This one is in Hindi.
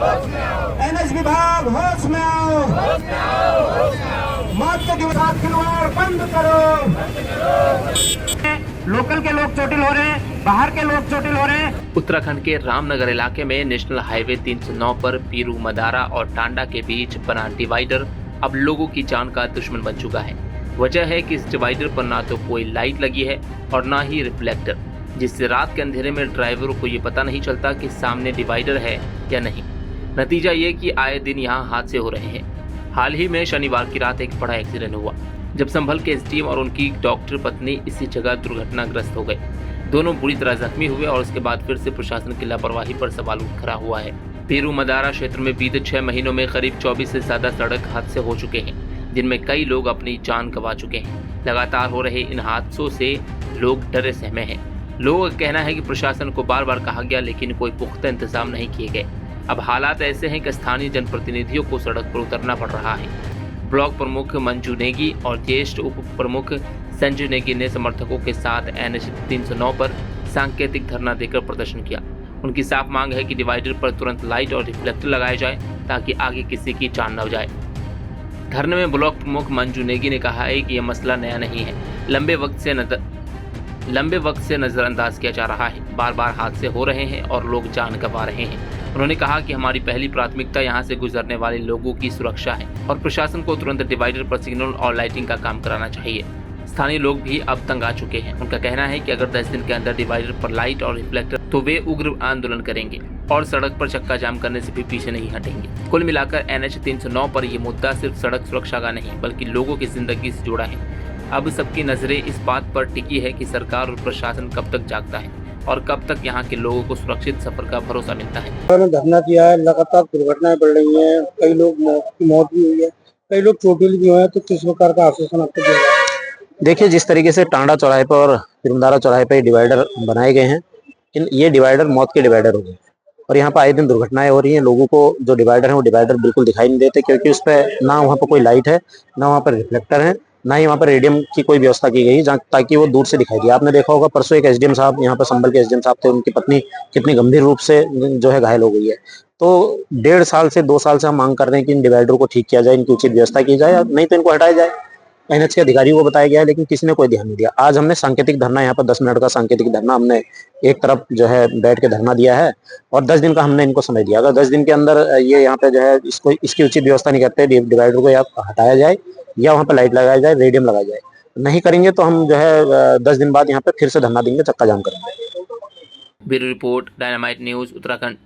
एनएच विभाग होश में आओ, मौत के साथ खिलवाड़ बंद करो। लोकल के लोग चोटिल हो रहे हैं, बाहर के लोग चोटिल हो रहे हैं। उत्तराखंड के रामनगर इलाके में नेशनल हाईवे 309 पर पीरू मदारा और टांडा के बीच बना डिवाइडर अब लोगों की जान का दुश्मन बन चुका है। वजह है कि इस डिवाइडर पर ना तो कोई लाइट लगी है और ना ही रिफ्लेक्टर, जिससे रात के अंधेरे में ड्राइवरों को ये पता नहीं चलता कि सामने डिवाइडर है या नहीं। नतीजा ये कि आए दिन यहाँ हादसे हो रहे हैं। हाल ही में शनिवार की रात एक बड़ा एक्सीडेंट हुआ जब संभल के एसडीएम और उनकी डॉक्टर पत्नी इसी जगह दुर्घटनाग्रस्त हो गए। दोनों बुरी तरह जख्मी हुए और उसके बाद फिर से प्रशासन की लापरवाही पर सवाल उठ खड़ा हुआ है। पीरू मदारा क्षेत्र में बीते 6 महीनों में करीब 24 से ज्यादा सड़क हादसे हो चुके हैं, जिनमें कई लोग अपनी जान गंवा चुके हैं। लगातार हो रहे इन हादसों से लोग डरे सहमे हैं। लोगों का कहना है कि प्रशासन को बार बार कहा गया लेकिन कोई पुख्ता इंतजाम नहीं किए गए। अब हालात ऐसे हैं कि स्थानीय जनप्रतिनिधियों को सड़क पर उतरना पड़ रहा है। ब्लॉक प्रमुख मंजू नेगी और ज्येष्ठ उप प्रमुख संजय नेगी ने समर्थकों के साथ एनएच 309 पर सांकेतिक धरना देकर प्रदर्शन किया। उनकी साफ मांग है कि डिवाइडर पर तुरंत लाइट और रिफ्लेक्टर लगाए जाए ताकि आगे किसी की जान न जाए। धरने में ब्लॉक प्रमुख मंजू नेगी ने कहा है कि यह मसला नया नहीं है, लंबे वक्त से नजरअंदाज किया जा रहा है। बार बार हादसे हो रहे हैं और लोग जान गंवा रहे हैं। उन्होंने कहा कि हमारी पहली प्राथमिकता यहां से गुजरने वाले लोगों की सुरक्षा है और प्रशासन को तुरंत डिवाइडर पर सिग्नल और लाइटिंग का काम कराना चाहिए। स्थानीय लोग भी अब तंग आ चुके हैं। उनका कहना है कि अगर 10 दिन के अंदर डिवाइडर पर लाइट और रिफ्लेक्टर तो वे उग्र आंदोलन करेंगे और सड़क पर चक्का जाम करने से भी पीछे नहीं हटेंगे। कुल मिलाकर एनएच 309 पर यह मुद्दा सिर्फ सड़क सुरक्षा का नहीं बल्कि लोगों की जिंदगी से जुड़ा है। अब सबकी नजरें इस बात पर टिकी है कि सरकार और प्रशासन कब तक जागता है और कब तक यहाँ के लोगों को सुरक्षित सफर का भरोसा मिलता है। उन्होंने धरना किया है, लगातार दुर्घटनाएं बढ़ रही हैं, कई लोग की मौत भी हुई है, कई लोग चोटिल भी हुए हैं। तो किस प्रकार का आश्वासन आपको दिया गया? देखिए, जिस तरीके से टांडा चौराहे पर और तिरुमदारा चौराहे पर डिवाइडर बनाए गए हैं, ये डिवाइडर मौत के डिवाइडर हो गए और यहाँ पर आए दिन दुर्घटनाएं हो रही हैं। लोगों को जो डिवाइडर है वो डिवाइडर बिल्कुल दिखाई नहीं देते, क्योंकि उस पर ना वहाँ पर कोई लाइट है, ना वहाँ पर रिफ्लेक्टर है, ना ही वहाँ पर रेडियम की कोई व्यवस्था की गई ताकि वो दूर से दिखाई दे। आपने देखा होगा परसों एक एसडीएम साहब यहाँ पर संभल के एसडीएम साहब थे, उनकी पत्नी कितनी गंभीर रूप से जो है घायल हो गई है। तो 1.5 साल से 2 साल से हम मांग कर रहे हैं कि इन डिवाइडर को ठीक किया जाए, इनकी उचित व्यवस्था की जाए, नहीं तो इनको हटाया जाए। एनएच के अधिकारियों को बताया गया है लेकिन किसी ने कोई ध्यान नहीं दिया। आज हमने सांकेतिक धरना, यहाँ पर 10 मिनट का सांकेतिक धरना हमने एक तरफ जो है बैठ के धरना दिया है और 10 दिन का हमने इनको समय दिया। अगर 10 दिन के अंदर ये यहाँ पे जो है इसकी उचित व्यवस्था नहीं करते, डिवाइडर को या हटाया जाए या वहाँ पे लाइट लगाया जाए, रेडियम लगाया जाए, नहीं करेंगे तो हम जो है 10 दिन बाद यहाँ पे फिर से धरना देंगे, चक्का जाम करेंगे। Bureau report, dynamite news, Uttarakhand.